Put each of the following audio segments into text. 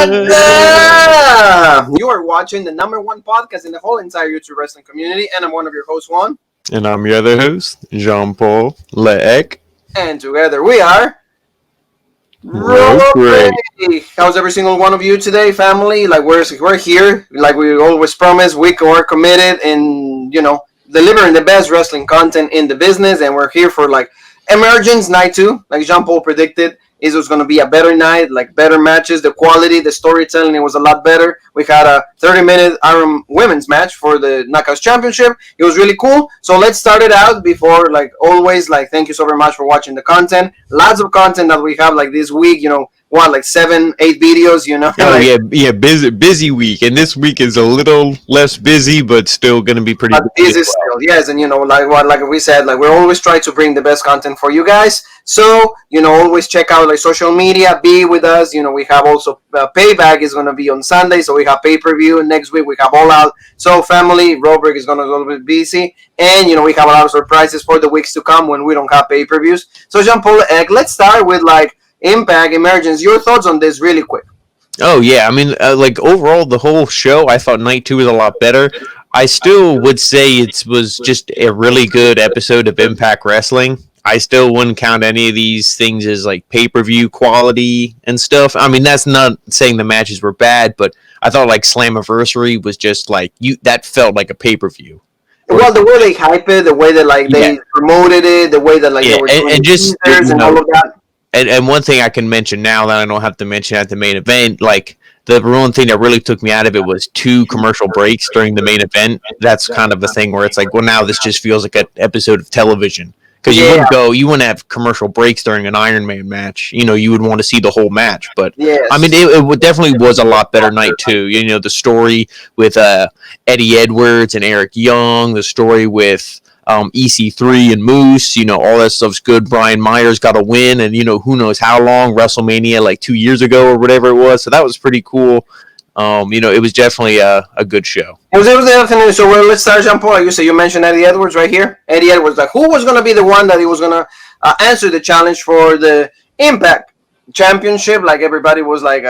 Smackdown! You are watching the #1 podcast in the whole entire YouTube wrestling community, and I'm one of your hosts, Juan. And I'm your other host, Jean-Paul Leek. And together we are... Lootcrate. How's every single one of you today, family? Like, we're here, like we always promised. We are committed in, delivering the best wrestling content in the business, and we're here for, like, Emergence Night 2, like Jean-Paul predicted. It was going to be a better night, like better matches, the quality, the storytelling, it was a lot better. We had a 30-minute Iron Women's match for the Knockouts Championship. It was really cool. So let's start it out before, like always, like thank you so very much for watching the content. Lots of content that we have like this week, like 7, 8 videos, Oh, yeah, busy week. And this week is a little less busy, but still going to be pretty busy still, yes. And, like we said, like we always try to bring the best content for you guys. So, always check out like social media, be with us. We have also Payback is going to be on Sunday. So we have pay-per-view. Next week we have All Out. So family, Robert is going to be a little bit busy. And, we have a lot of surprises for the weeks to come when we don't have pay-per-views. So Jean-Paul, let's start with like Impact, Emergence. Your thoughts on this really quick. Oh, yeah. I mean, like overall, the whole show, I thought Night 2 was a lot better. I still would say it was just a really good episode of Impact Wrestling. I still wouldn't count any of these things as like pay-per-view quality and stuff. I mean, that's not saying the matches were bad, but I thought like Slammiversary was just like that felt like a pay-per-view. Well, the way they hype it, the way that like they promoted it, the way that like they were doing and just and all of that. And one thing I can mention now that I don't have to mention at the main event, like the one thing that really took me out of it was 2 commercial breaks during the main event. That's kind of a thing where it's like, well, now this just feels like an episode of television. Because you wouldn't have commercial breaks during an Iron Man match. You would want to see the whole match. But, I mean, it definitely was a lot better Night 2. The story with Eddie Edwards and Eric Young, the story with EC3 and Moose, all that stuff's good. Brian Myers got a win, and, who knows how long, WrestleMania like 2 years ago or whatever it was. So that was pretty cool. It was definitely a good show. It was definitely. So let's start, Jean-Paul. Like you mentioned Eddie Edwards right here. Eddie Edwards, like who was going to be the one that he was going to answer the challenge for the Impact Championship? Like everybody was like,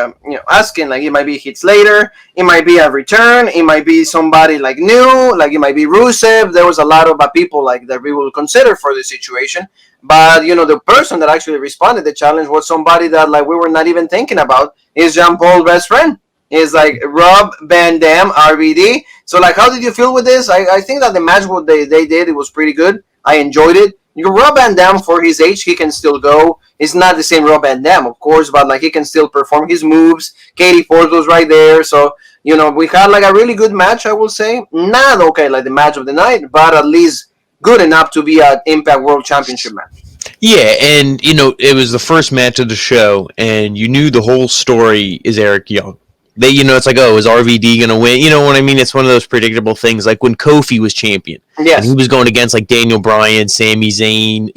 asking. Like it might be Heath Slater, it might be a return, it might be somebody like new, like it might be Rusev. There was a lot of people like that we will consider for the situation. But the person that actually responded to the challenge was somebody that like we were not even thinking about. Is Jean-Paul's best friend. Is like Rob Van Dam, RVD. So like, how did you feel with this? I think that the match what they did, it was pretty good. I enjoyed it. Rob Van Dam, for his age, he can still go. It's not the same Rob Van Dam, of course, but like he can still perform his moves. Katie Ford was right there. So, we had like a really good match, I will say. Not okay like the match of the night, but at least good enough to be an Impact World Championship match. Yeah, and, it was the first match of the show, and you knew the whole story is Eric Young. It's like, is RVD going to win? You know what I mean? It's one of those predictable things. Like when Kofi was champion. Yes. And he was going against like Daniel Bryan, Sami Zayn,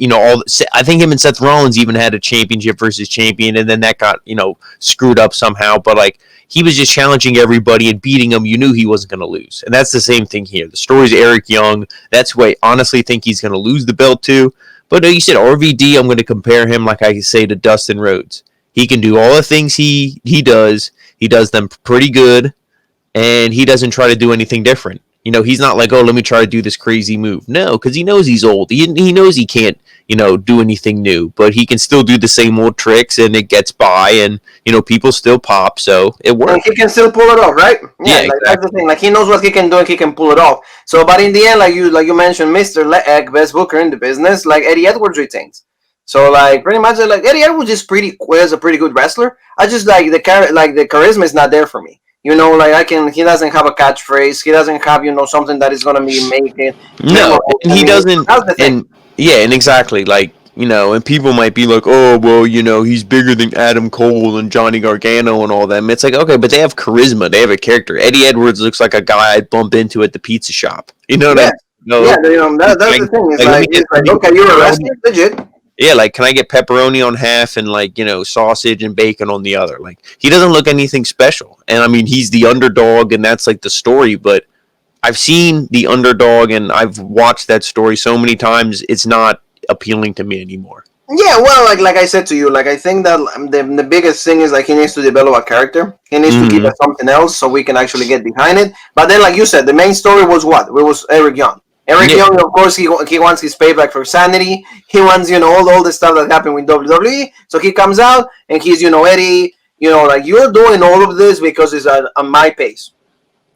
I think him and Seth Rollins even had a championship versus champion, and then that got, screwed up somehow. But like, he was just challenging everybody and beating them. You knew he wasn't going to lose. And that's the same thing here. The story's Eric Young. That's who I honestly think he's going to lose the belt to. But you said RVD, I'm going to compare him, like I say, to Dustin Rhodes. He can do all the things he does. He does them pretty good, and he doesn't try to do anything different. He's not like, let me try to do this crazy move. No, because he knows he's old. He knows he can't, do anything new. But he can still do the same old tricks, and it gets by, and, people still pop, so it works. And he can still pull it off, right? Yeah, like, exactly. That's the thing. Like, he knows what he can do, and he can pull it off. So, but in the end, like you mentioned, Mr. Leek, best booker in the business, like Eddie Edwards retains. So like pretty much like Eddie Edwards is a pretty good wrestler. I just like the charisma is not there for me. He doesn't have a catchphrase. He doesn't have something that is gonna be making. No, and he doesn't. And exactly like and people might be like, oh well, he's bigger than Adam Cole and Johnny Gargano and all them. It's like okay, but they have charisma. They have a character. Eddie Edwards looks like a guy I'd bump into at the pizza shop. That's the thing. It's like okay, you're a wrestler, legit. Yeah, like, can I get pepperoni on half and, like, sausage and bacon on the other? Like, he doesn't look anything special. And, I mean, he's the underdog, and that's, like, the story. But I've seen the underdog, and I've watched that story so many times, it's not appealing to me anymore. Yeah, well, like I said to you, like I think that the biggest thing is like he needs to develop a character. He needs to give Hmm. us something else so we can actually get behind it. But then, like you said, the main story was what? It was Eric Young. Eric Yeah. Young, of course, he wants his payback for Sanity. He wants all the stuff that happened with WWE. So he comes out and he's Eddie. Like you're doing all of this because it's at my pace.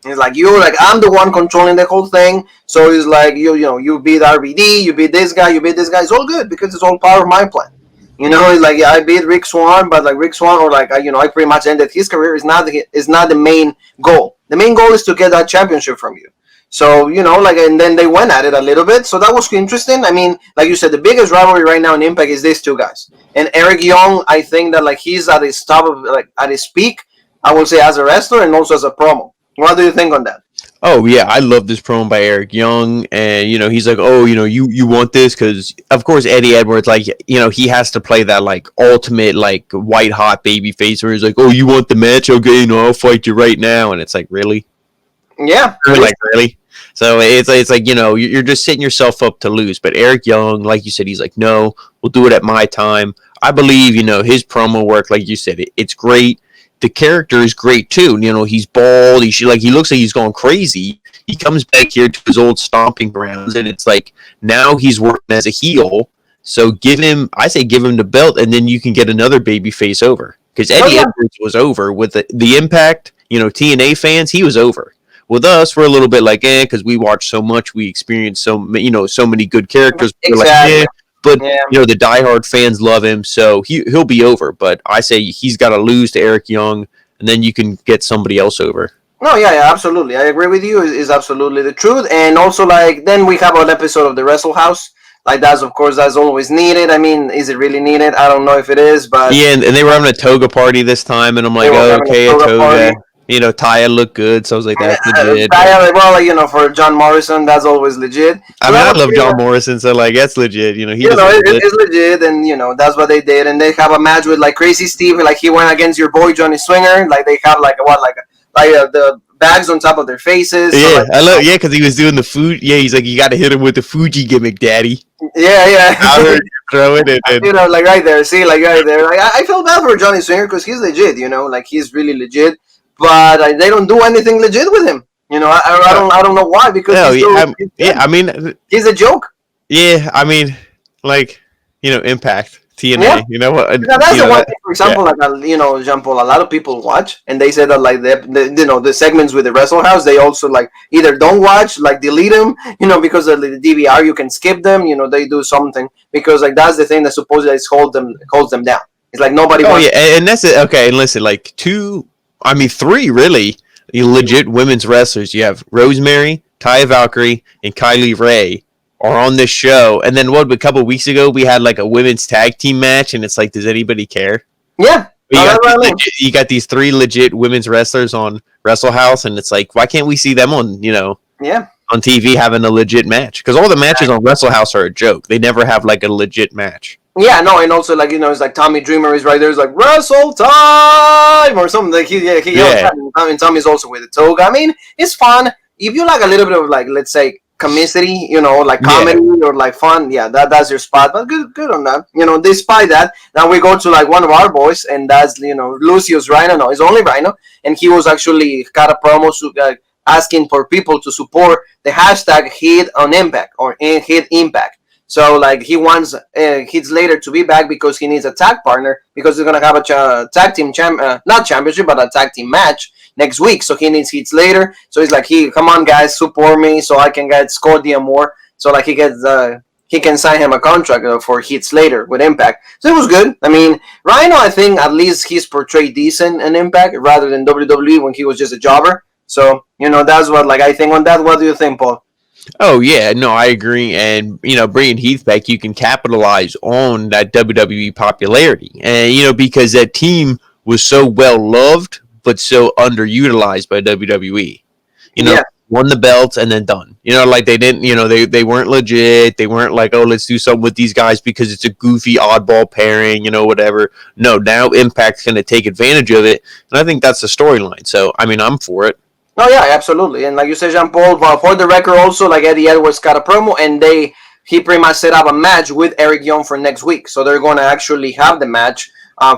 It's like you're like I'm the one controlling the whole thing. So it's like you beat RVD, you beat this guy, you beat this guy. It's all good because it's all part of my plan. It's like yeah, I beat Rick Swan, but like Rick Swan or like I pretty much ended his career. Is not the main goal. The main goal is to get that championship from you. So like and then they went at it a little bit. So that was interesting. I mean, like you said, the biggest rivalry right now in Impact is these two guys. And Eric Young, I think that like he's at his top of like at his peak. I will say as a wrestler and also as a promo. What do you think on that? Oh yeah, I love this promo by Eric Young, and he's like, oh, you want this because of course Eddie Edwards, like he has to play that like ultimate like white hot baby face where he's like, oh, you want the match? Okay, I'll fight you right now, and it's like really, Yeah, like really. So it's like you're just setting yourself up to lose. But Eric Young, like you said, he's like, no, we'll do it at my time. I believe his promo work, like you said, it's great. The character is great too. He's bald. He looks like he's going crazy. He comes back here to his old stomping grounds, and it's like now he's working as a heel. So give him the belt, and then you can get another baby face over. Because oh Eddie yeah, Edwards was over with the Impact. TNA fans, he was over. With us, we're a little bit like because we watch so much, we experience so many good characters. We're like exactly. but Yeah. the diehard fans love him, so he'll be over. But I say he's got to lose to Eric Young, and then you can get somebody else over. No, yeah, absolutely. I agree with you. Is absolutely the truth. And also, like, then we have an episode of the Wrestle House. Like, that's always needed. I mean, is it really needed? I don't know if it is, but Yeah, and they were having a toga party this time, and I'm they like, were oh, having a okay, a toga toga. party. Taya looked good, so I was like, that's legit. Well, for John Morrison, that's always legit. I So mean, that I was love John Morrison, so like that's legit. He deserves it. it's legit, and that's what they did. And they have a match with like Crazy Steve, like he went against your boy Johnny Swinger. Like they have the bags on top of their faces. So Yeah, like I love because he was doing the food. Yeah, he's like, you got to hit him with the Fuji gimmick, Daddy. I yeah. heard you throw it, and Like right there, see, like right there. Like I feel bad for Johnny Swinger because he's legit, like he's really legit, but they don't do anything legit with him. I don't know why because no, he's yeah, I mean, he's a joke. yeah, I mean, like Impact, TNA. Yeah. You know what? Yeah, that's the one thing. For Yeah. example, like Jean Paul, a lot of people watch, and they say that like the segments with the Wrestle House, they also like either don't watch, like delete them, because of the DVR, you can skip them. They do something because like that's the thing that supposedly holds them down. It's like nobody. Oh wants yeah, and that's it. Okay, and listen, like three really legit women's wrestlers. You have Rosemary, Taya Valkyrie, and Kylie Ray are on this show. And then a couple of weeks ago we had like a women's tag team match, and it's like, does anybody care? Yeah. You got these three legit women's wrestlers on Wrestle House, and it's like, why can't we see them on Yeah. on TV having a legit match? Because all the matches on Wrestle House are a joke. They never have like a legit match. Yeah, no, and also like it's like Tommy Dreamer is right there. It's like wrestle time or something. Like he Yeah. and Tommy's also with the toga. I mean, it's fun if you like a little bit of like let's say comicity, like comedy or like fun. Yeah, that's your spot. But good on that. Despite that, now we go to like one of our boys, and that's Lucio's Rhino. No, it's only Rhino, and he was actually got a promo asking for people to support the hashtag Hit on Impact or Hit Impact. So like he wants Heath Slater to be back because he needs a tag partner because he's gonna have a tag team not championship but a tag team match next week. So he needs Heath Slater. So he's like, come on guys, support me so I can get Scordia more. So like he can sign him a contract for Heath Slater with Impact. So it was good. I mean, Rhino, I think at least he's portrayed decent in Impact rather than WWE when he was just a jobber. So that's what like I think on that. What do you think, Paul? Oh yeah, no, I agree. And bringing Heath back, you can capitalize on that WWE popularity, and because that team was so well loved but so underutilized by WWE. Yeah. Won the belts and then done. Like they didn't. They weren't legit. They weren't like, oh, let's do something with these guys because it's a goofy oddball pairing. Whatever. No, now Impact's going to take advantage of it, and I think that's the storyline. So I mean, I'm for it. No, yeah, absolutely. And like you said, Jean Paul, for the record, also like Eddie Edwards got a promo, and he pretty much set up a match with Eric Young for next week. So they're going to actually have the match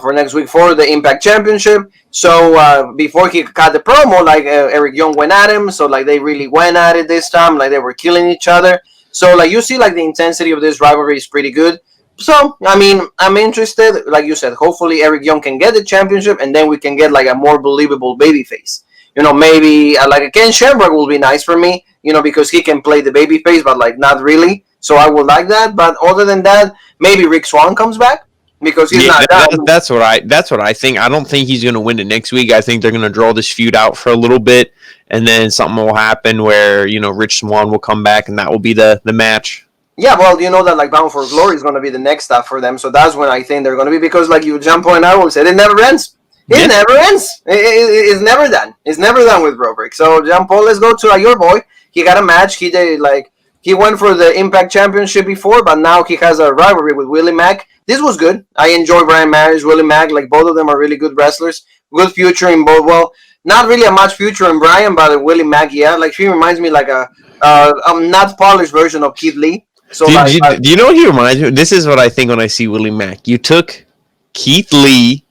for next week for the Impact Championship. So before he cut the promo, like Eric Young went at him. So like they really went at it this time. Like they were killing each other. So like you see like the intensity of this rivalry is pretty good. So I mean I'm interested. Like you said, hopefully Eric Young can get the championship, and then we can get like a more believable babyface. Maybe like a Ken Shamrock will be nice for me. Because he can play the babyface, but like not really. So I would like that. But other than that, maybe Rick Swann comes back because he's not down. That's what I think. I don't think he's going to win it next week. I think they're going to draw this feud out for a little bit, and then something will happen where Rich Swann will come back, and that will be the match. Yeah, well, you know that like Bound for Glory is going to be the next step for them. So that's when I think they're going to be, because like you John Paul and I will say, it never ends. It never ends. It's never done. It's never done with Roderick. So John Paul, let's go to your boy. He got a match. He went for the Impact Championship before, but now he has a rivalry with Willie Mack. This was good. I enjoy Brian Myers, Willie Mack. Like both of them are really good wrestlers. Good future in both. Well, not really a much future in Brian, but Willie Mack, yeah. Like he reminds me like a not polished version of Keith Lee. So do you know what he reminds me? This is what I think when I see Willie Mack. You took Keith Lee,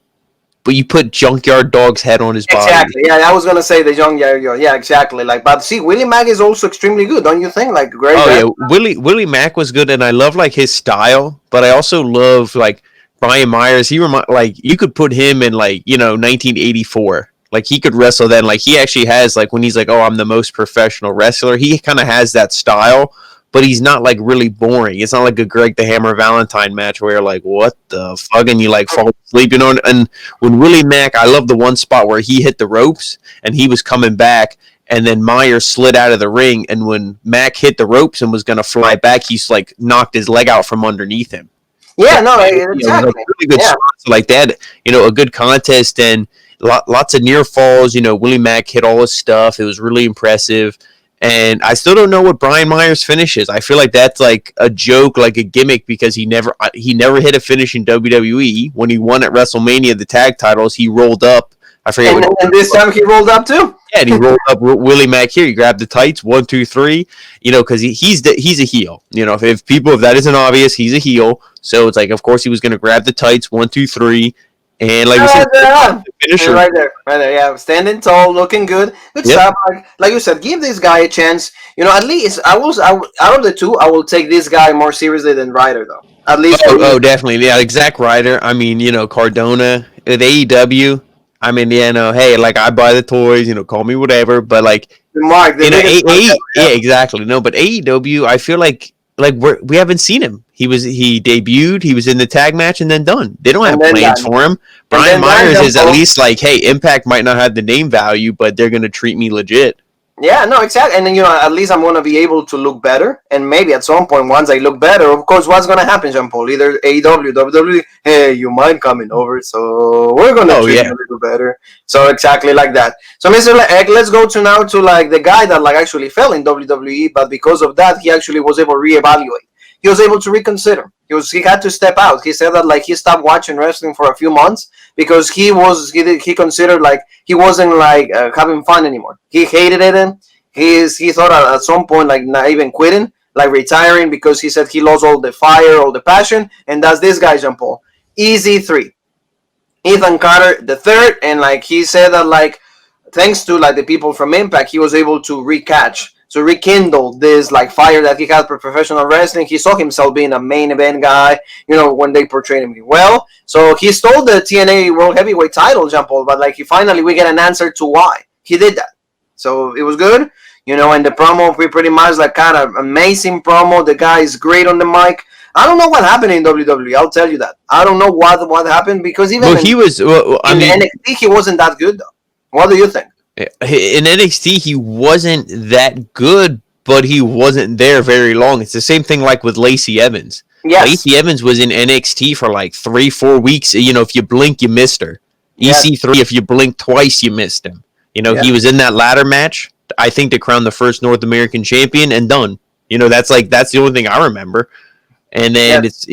but you put Junkyard Dog's head on his body. Exactly. Yeah, I was gonna say the Junkyard. Yeah, exactly. Like, but see, Willie Mack is also extremely good, don't you think? Like, great. Oh yeah, Willie Mack was good, and I love like his style, but I also love like Brian Myers. He you could put him in 1984. Like he could wrestle then. Like he actually has like when he's like, oh, I'm the most professional wrestler. He kind of has that style. But he's not like really boring. It's not like a Greg the Hammer Valentine match where you're like, what the fuck? And you like fall asleep, And when Willie Mack, I love the one spot where he hit the ropes and he was coming back, and then Myers slid out of the ring. And when Mack hit the ropes and was going to fly back, he's like knocked his leg out from underneath him. Yeah, no, exactly. Really good spots like that. A good contest and lots of near falls. Willie Mack hit all his stuff. It was really impressive. And I still don't know what Brian Myers finishes. I feel like that's like a joke, like a gimmick, because he never hit a finish in WWE. When he won at WrestleMania the tag titles, he rolled up. I forget. And this time he rolled up too. Yeah, and he rolled up Willie Mack here. He grabbed the tights, 1, 2, 3. Because he's a heel. If that isn't obvious, he's a heel. So it's like, of course, he was going to grab the tights, 1, 2, 3. And like finisher. Right there, yeah, standing tall, looking good, good stuff. Like you said, give this guy a chance. At least out of the two, I will take this guy more seriously than Ryder, though. At least. Definitely, yeah, Zack Ryder. I mean, Cardona with AEW. I mean, hey, like I buy the toys, call me whatever, but like, Mark, exactly. No, but AEW, I feel like we haven't seen him. He debuted, he was in the tag match, and then done. They don't have plans for him. Brian Myers is at least like, hey, Impact might not have the name value, but they're going to treat me legit. Yeah, no, exactly. And then, at least I'm going to be able to look better. And maybe at some point, once I look better, of course, what's going to happen, Jean-Paul? Either AEW, WWE, hey, you mind coming over? So we're going to treat you a little better. So exactly like that. So, Mr. Egg, let's go now to like the guy that like actually fell in WWE, but because of that, he actually was able to reevaluate. He was able to reconsider. He had to step out. He said that like he stopped watching wrestling for a few months because he considered like he wasn't like having fun anymore. He hated it, and he thought at some point like not even quitting, like retiring, because he said he lost all the fire, all the passion, and that's this guy, Jean Paul, EC3, Ethan Carter the third, and like he said that like thanks to like the people from Impact, he was able to rekindle this like fire that he had for professional wrestling. He saw himself being a main event guy, when they portrayed him well. So he stole the TNA World Heavyweight title, Jean Paul, but like we get an answer to why he did that. So it was good, and the promo, we pretty much like kind of amazing promo. The guy is great on the mic. I don't know what happened in WWE. I'll tell you that. I don't know what happened, because even in NXT he wasn't that good though. What do you think? In NXT, he wasn't that good, but he wasn't there very long. It's the same thing like with Lacey Evans. Yes. Lacey Evans was in NXT for like 3-4 weeks. If you blink, you missed her. Yes. EC3, if you blink twice, you missed him. He was in that ladder match, I think, to crown the first North American champion, and done. That's the only thing I remember. And then it's,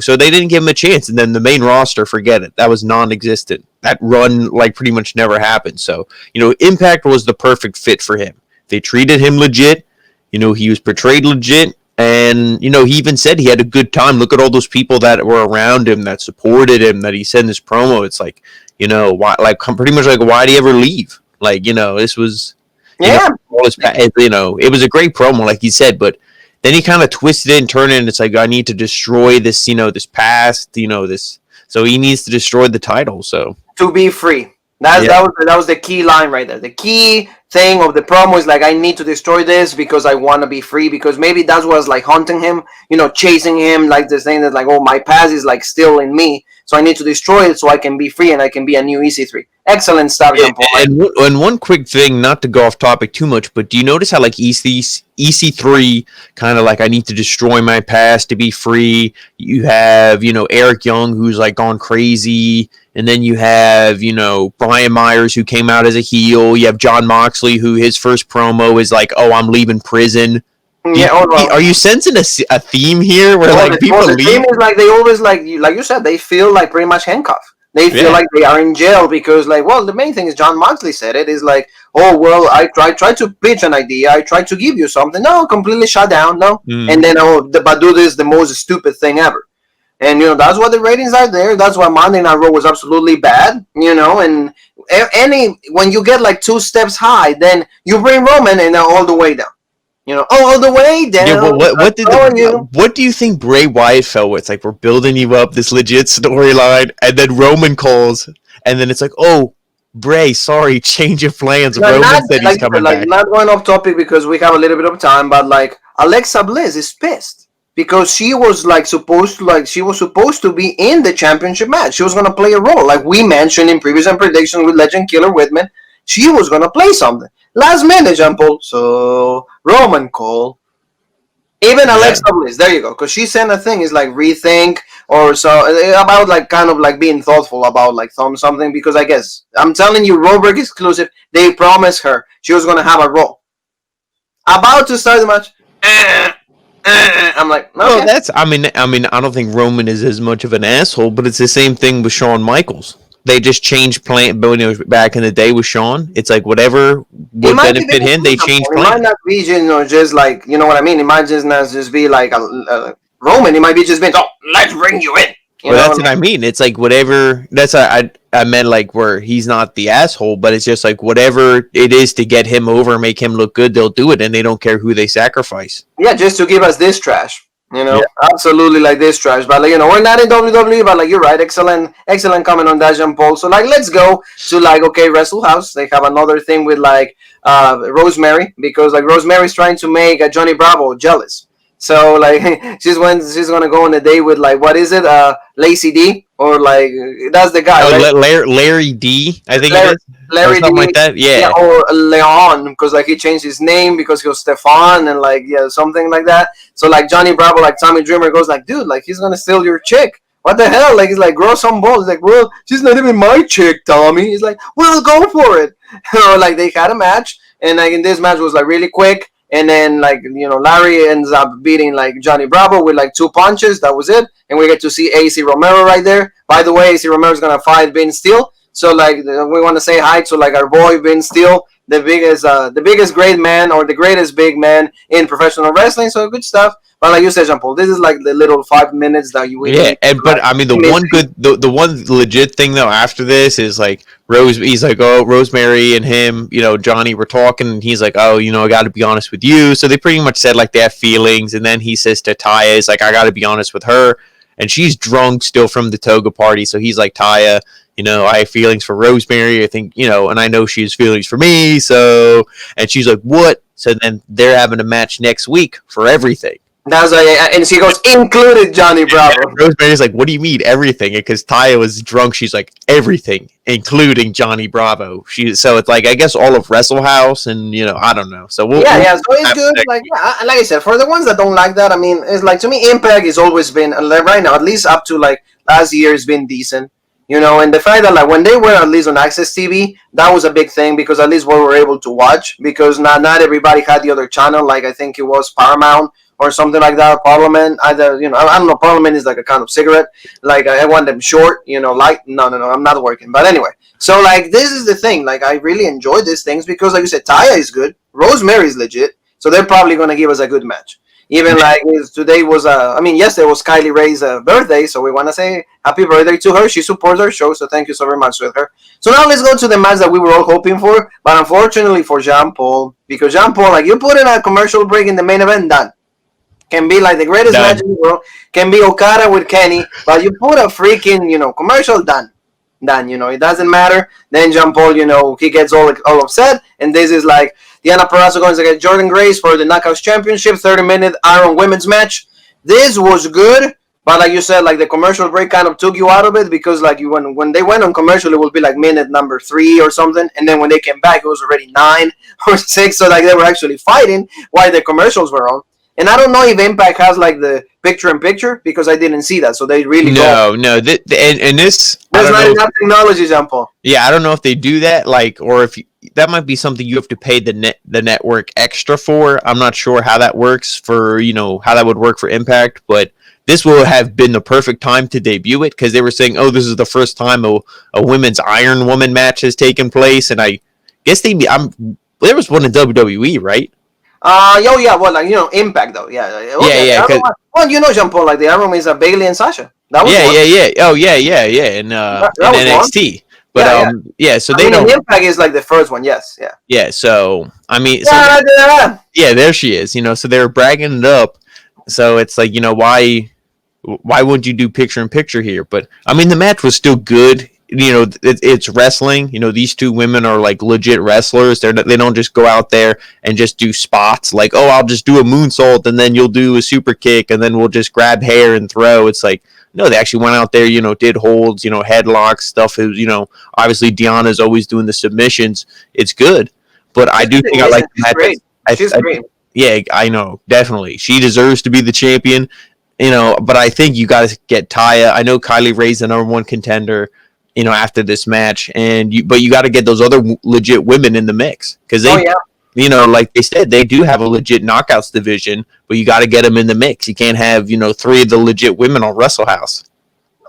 so they didn't give him a chance. And then the main roster, forget it. That was non-existent. That run like pretty much never happened. So, Impact was the perfect fit for him. They treated him legit. He was portrayed legit. And, he even said he had a good time. Look at all those people that were around him, that supported him, that he said in this promo. It's like, why, like, pretty much like, why'd he ever leave? Like, this was, it was a great promo, like he said, but then he kind of twisted it and turned it, and it's like, I need to destroy this, this past, this. So he needs to destroy the title, so. To be free. That was the key line right there. The key thing of the promo is like, I need to destroy this because I want to be free, because maybe that was like haunting him, chasing him, like this thing that like, oh, my past is like still in me, so I need to destroy it so I can be free and I can be a new EC3. Excellent stuff. And one quick thing, not to go off topic too much, but do you notice how like EC3 kind of like, I need to destroy my past to be free? You have, Eric Young, who's like gone crazy. And then you have, Brian Myers, who came out as a heel. You have Jon Moxley, who his first promo is like, oh, I'm leaving prison. Yeah, are you sensing a theme here where like people leave? The theme is like they always like you said, they feel like pretty much handcuffed. They feel like they are in jail because like, well, the main thing is Jon Moxley said it is like, oh, well, I tried to pitch an idea, I tried to give you something, no, completely shut down, no, and then but do this the most stupid thing ever. And, that's why the ratings are there. That's why Monday Night Raw was absolutely bad, and when you get like 2 steps high, then you bring Roman and all the way down. All the way down. Yeah, what do you think Bray Wyatt felt with? It's like, we're building you up, this legit storyline, and then Roman calls, and then it's like, oh, Bray, sorry, change of plans. No, Roman said he's coming back. Not going off topic because we have a little bit of time, but like, Alexa Bliss is pissed. Because she was supposed to be in the championship match. She was gonna play a role, like we mentioned in previous predictions with Legend Killer Whitman. She was gonna play something. Last minute, Jean Paul. So Roman call. Even Alexa Bliss. There you go. Because she sent a thing. Is like rethink or so about like kind of like being thoughtful about like something. Because I guess I'm telling you, Roberg exclusive. They promised her she was gonna have a role. About to start the match. I'm like, okay. Well, that's. I mean, I don't think Roman is as much of an asshole, but it's the same thing with Shawn Michaels. They just changed plan. But when it was back in the day with Shawn, it's like whatever would benefit him, they changed plan. It might not be just like, you know what I mean. It might just not just be like a Roman. It might be just being, oh, let's bring you in. That's what I mean. It's like whatever. That's I meant like where he's not the asshole, but it's just like whatever it is to get him over, make him look good, they'll do it, and they don't care who they sacrifice. Yeah, just to give us this trash. Absolutely like this trash. But like, we're not in WWE, but like you're right, excellent comment on that, Jean Paul. So like, let's go to like, okay, Wrestle House. They have another thing with like Rosemary, because like Rosemary's trying to make Johnny Bravo jealous. So like she's gonna go on a date with like, what is it, Lacey D, or like that's the guy, right? Larry D, I think it is. Larry something D, like that, yeah, or Leon, because like he changed his name because he was Stefan and like something like that. So like Johnny Bravo, like Tommy Dreamer goes like, dude, like he's gonna steal your chick. What the hell? Like he's like, grow some balls. He's like, well, she's not even my chick, Tommy. He's like, well, go for it. Like they had a match, and like in this match was like really quick. And then, like, Larry ends up beating, like, Johnny Bravo with, like, 2 punches. That was it. And we get to see AC Romero right there. By the way, AC Romero's going to fight Vince Steele. So, like, we want to say hi to, like, our boy Vince Steele, the biggest great man, or the greatest big man in professional wrestling. So, good stuff. But like you said, Jean Paul, this is like the little 5 minutes that you but I mean the one legit thing though after this is like he's like, oh, Rosemary and him, Johnny were talking, and he's like, oh, I got to be honest with you. So they pretty much said like they have feelings, and then he says to Taya, is like, I got to be honest with her, and she's drunk still from the toga party. So he's like, Taya, I have feelings for Rosemary. I think, and I know she has feelings for me. So, and she's like, what? So then they're having a match next week for everything. That's and she goes, included Johnny Bravo. Rosemary's like, what do you mean everything? Because Taya was drunk. She's like, everything, including Johnny Bravo. So it's like, I guess all of Wrestle House, and I don't know. So so it's good. Like I said, for the ones that don't like that, I mean, it's like, to me, Impact has always been, right now, at least up to like last year, has been decent. And the fact that like when they were at least on Access TV, that was a big thing, because at least we were able to watch, because not everybody had the other channel. Like I think it was Paramount or something like that. Parliament, either, I don't know. Parliament is like a kind of cigarette. Like I want them short, light. No, I'm not working. But anyway, so like this is the thing. Like I really enjoy these things because, like you said, Taya is good. Rosemary is legit. So they're probably gonna give us a good match. Even like today was yesterday was Kylie Ray's birthday, so we want to say happy birthday to her. She supports our show, so thank you so very much with her. So now let's go to the match that we were all hoping for, but unfortunately for Jean Paul, because Jean Paul, like you put in a commercial break in the main event, done. Can be like the greatest match in the world. Can be Okada with Kenny, but you put a freaking commercial, done. It doesn't matter. Then Jean Paul, he gets all upset, and this is like Deonna Purazzo going against Jordynn Grace for the Knockouts Championship, 30-minute Iron Women's match. This was good, but like you said, like the commercial break kind of took you out of it because like when they went on commercial, it would be like minute number 3 or something, and then when they came back, it was already 9 or 6. So like they were actually fighting while the commercials were on. And I don't know if Impact has like the picture-in-picture because I didn't see that. So they really and this there's not enough technology, Jean Paul. Yeah, I don't know if they do that, like, or if that might be something you have to pay the network extra for. I'm not sure how that works for how that would work for Impact, but this will have been the perfect time to debut it because they were saying, oh, this is the first time a women's Iron Woman match has taken place, and I guess there was one in WWE, right? Well, like Impact though, Well, Jean Paul, like the Iron Man is Bailey and Sasha. That was in NXT. But so they don't. Impact is like the first one, yes, yeah. Yeah, so I mean, there she is. So they were bragging it up. So it's like why wouldn't you do picture in picture here? But I mean, the match was still good. It's wrestling. These two women are like legit wrestlers. They don't just go out there and just do spots like, oh, I'll just do a moonsault and then you'll do a super kick and then we'll just grab hair and throw. It's like, no, they actually went out there, did holds, headlocks, stuff. It was, obviously Deonna's always doing the submissions. It's good, but I do think I like the match. She's great. Yeah, I know, definitely. She deserves to be the champion, but I think you got to get Taya. I know Kylie Ray's the number 1 contender, after this match, but you got to get those other legit women in the mix because they, like they said, they do have a legit knockouts division, but you got to get them in the mix. You can't have 3 of the legit women on Wrestle House.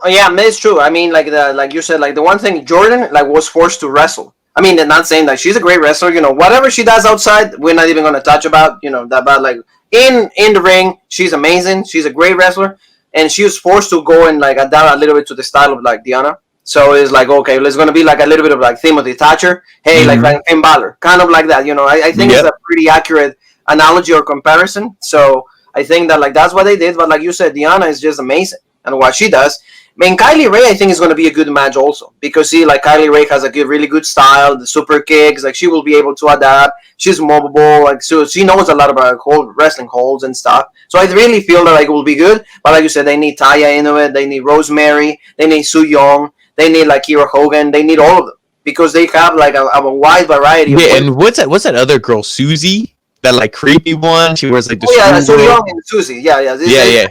Oh yeah, it's true. I mean, like you said, like the one thing Jordynn was forced to wrestle. I mean, they're not saying that she's a great wrestler. Whatever she does outside, we're not even going to touch about. That, but like in the ring, she's amazing. She's a great wrestler, and she was forced to go and like adapt a little bit to the style of like Deonna. So it's like, okay, it's going to be like a little bit of like Timothy Thatcher. Hey, like Finn Balor. Kind of like that, I think it's a pretty accurate analogy or comparison. So I think that like that's what they did. But like you said, Deonna is just amazing. And what she does. I mean, Kylie Ray, I think, is going to be a good match also. Because, Kylie Ray has a really good style. The super kicks. Like, she will be able to adapt. She's movable. Like, so she knows a lot about wrestling holds and stuff. So I really feel that like, it will be good. But like you said, they need Taya into it. They need Rosemary. They need Su Yung. They need like Kira Hogan. They need all of them because they have like a wide variety. Yeah, and what's that other girl, Susie? That like creepy one. She wears like the. Oh yeah, Su Yung and Susie. Yeah.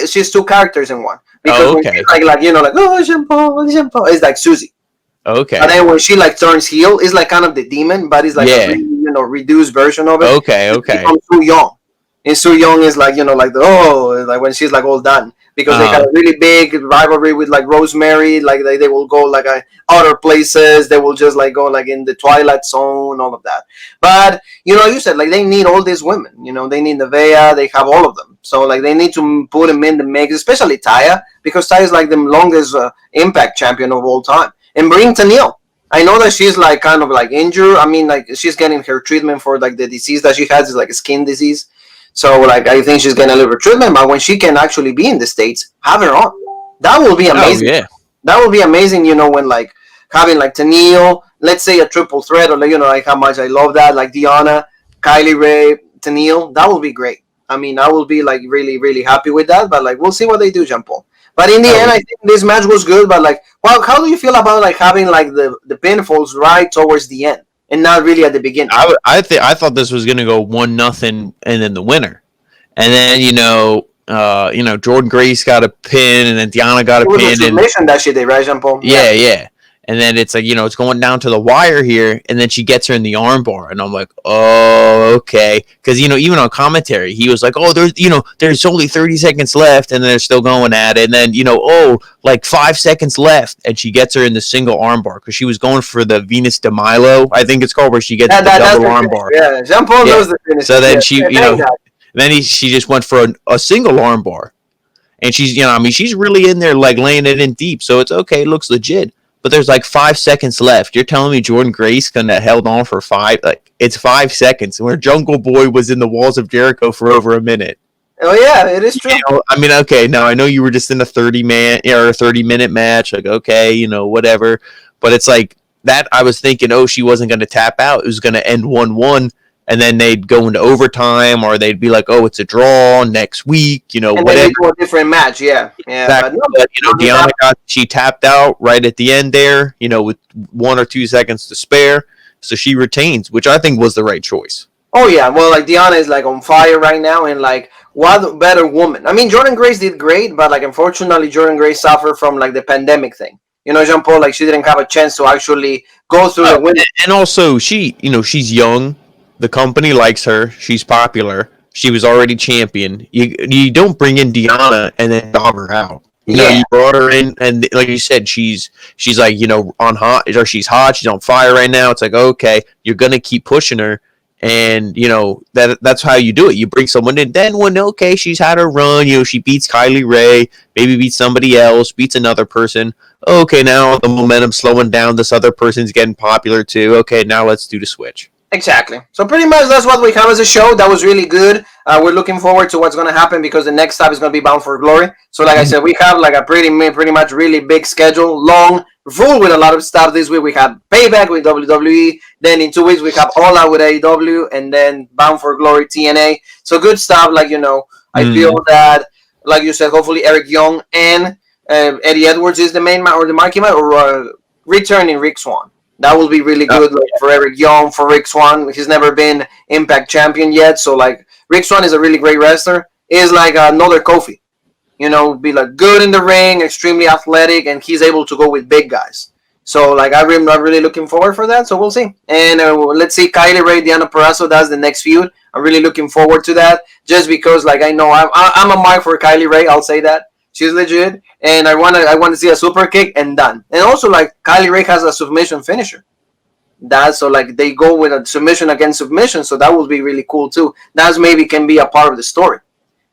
She's 2 characters in one. Because when she's like oh Jean Paul, it's like Susie. Okay. And then when she like turns heel, it's like kind of the demon, but it's like a really, reduced version of it. Okay. Su Yung. And Su Yung is like like when she's like all done. Because they got a really big rivalry with like Rosemary, like they will go like other places, they will just like go like in the Twilight Zone, all of that. But you said like they need all these women, they need Nevaeh, they have all of them, so like they need to put them in the mix, especially Taya, because Taya is like the longest Impact champion of all time, and bring Tenille. I know that she's like kind of like injured. I mean, like she's getting her treatment for like the disease that she has, is like a skin disease. So, like, I think she's getting a little treatment, but when she can actually be in the States, have her on. That will be amazing. Oh, yeah. That will be amazing, when, like, having, like, Tenille, let's say a triple threat, or, like, how much I love that, like, Deonna, Kylie Ray, Tenille, that will be great. I mean, I will be, like, really, really happy with that, but, like, we'll see what they do, Jean Paul. But in the end, I think this match was good, but, like, well, how do you feel about, like, having, like, the pinfalls right towards the end? And not really at the beginning. I thought this was going to go 1-0 and then the winner, and then Jordynn Grace got a pin and then Deonna got a pin. It was a submission that she did, right, Jean Paul? Yeah. And then it's like, it's going down to the wire here, and then she gets her in the armbar, and I'm like, oh, okay, because even on commentary, he was like, oh, there's only 30 seconds left, and they're still going at it, and then like 5 seconds left, and she gets her in the single armbar because she was going for the Venus de Milo, I think it's called, where she gets the double armbar. Yeah, Jean Paul knows the finish. So then Then she just went for a single armbar. And she's, she's really in there, like, laying it in deep. So it's okay. It looks legit. But there's, like, 5 seconds left. You're telling me Jordynn Grace couldn't have held on for 5? Like, it's 5 seconds. Where Jungle Boy was in the walls of Jericho for over a minute. Oh, yeah, it is true. Okay, now I know you were just in a 30-minute match. Like, okay, whatever. But it's like, that I was thinking, she wasn't going to tap out. It was going to end 1-1. And then they'd go into overtime, or they'd be like, it's a draw next week, and whatever. Then they do a different match, yeah. Exactly. But Deonna she tapped out right at the end there, with 1 or 2 seconds to spare. So she retains, which I think was the right choice. Oh, yeah. Well, like, Deonna is, like, on fire right now, and, like, what better woman. I mean, Jordynn Grace did great, but, like, unfortunately, Jordynn Grace suffered from, like, the pandemic thing. Jean-Paul, like, she didn't have a chance to actually go through the winter. And also, she's young. The company likes her. She's popular. She was already champion. You don't bring in Deonna and then dog her out. You brought her in, and like you said, she's like, on hot, or she's hot. She's on fire right now. It's like, okay, you're gonna keep pushing her, and that's how you do it. You bring someone in. Then when she's had her run, she beats Kylie Ray, maybe beats somebody else, beats another person. Okay, now the momentum's slowing down. This other person's getting popular too. Okay, now let's do the switch. Exactly. So pretty much that's what we have as a show. That was really good. We're looking forward to what's going to happen because the next stop is going to be Bound for Glory. So like I said, we have like a pretty much really big schedule, long, full with a lot of stuff. This week we have Payback with WWE. Then in 2 weeks we have All Out with AEW, and then Bound for Glory TNA. So good stuff. Like, I feel that, like you said, hopefully Eric Young and Eddie Edwards is the main man or the marquee man, or returning Rick Swann. That will be really good for Eric Young, for Rick Swann. He's never been Impact champion yet, so like Rick Swann is a really great wrestler. Is like another Kofi, be like good in the ring, extremely athletic, and he's able to go with big guys. So like I'm really looking forward for that. So we'll see, and let's see Kylie Ray, Deonna Purazzo does the next feud. I'm really looking forward to that, just because like I know I'm a mark for Kylie Ray. I'll say that. She's legit, and I want to see a super kick and done. And also, like, Kylie Ray has a submission finisher. So like they go with a submission against submission, so that would be really cool too. That maybe can be a part of the story.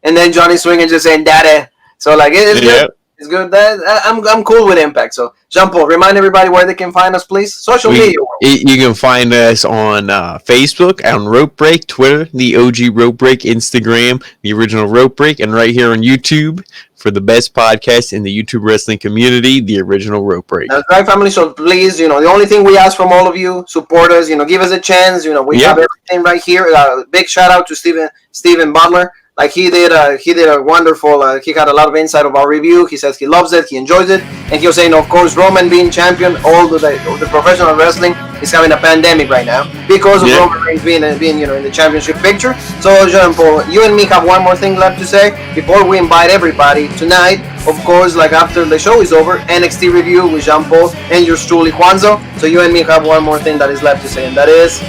And then Johnny swinging just saying "Daddy," so like it's good. It's good. I'm cool with Impact. So Jean-Paul, remind everybody where they can find us, please. Social media. You can find us on Facebook, on Rope Break, Twitter, the OG Rope Break, Instagram, the original Rope Break, and right here on YouTube for the best podcast in the YouTube wrestling community, the original Rope Break. That's right, family. So please, the only thing we ask from all of you, support us. Give us a chance. We have everything right here. Big shout out to Steven Butler. Like he did a wonderful. He had a lot of insight of our review. He says he loves it, he enjoys it, and he was saying, of course, Roman being champion, all the professional wrestling is having a pandemic right now because of Roman Reigns being in the championship picture. So Jean-Paul, you and me have one more thing left to say before we invite everybody tonight. Of course, like after the show is over, NXT review with Jean-Paul and yours truly, Juanzo. So you and me have one more thing that is left to say, and that is.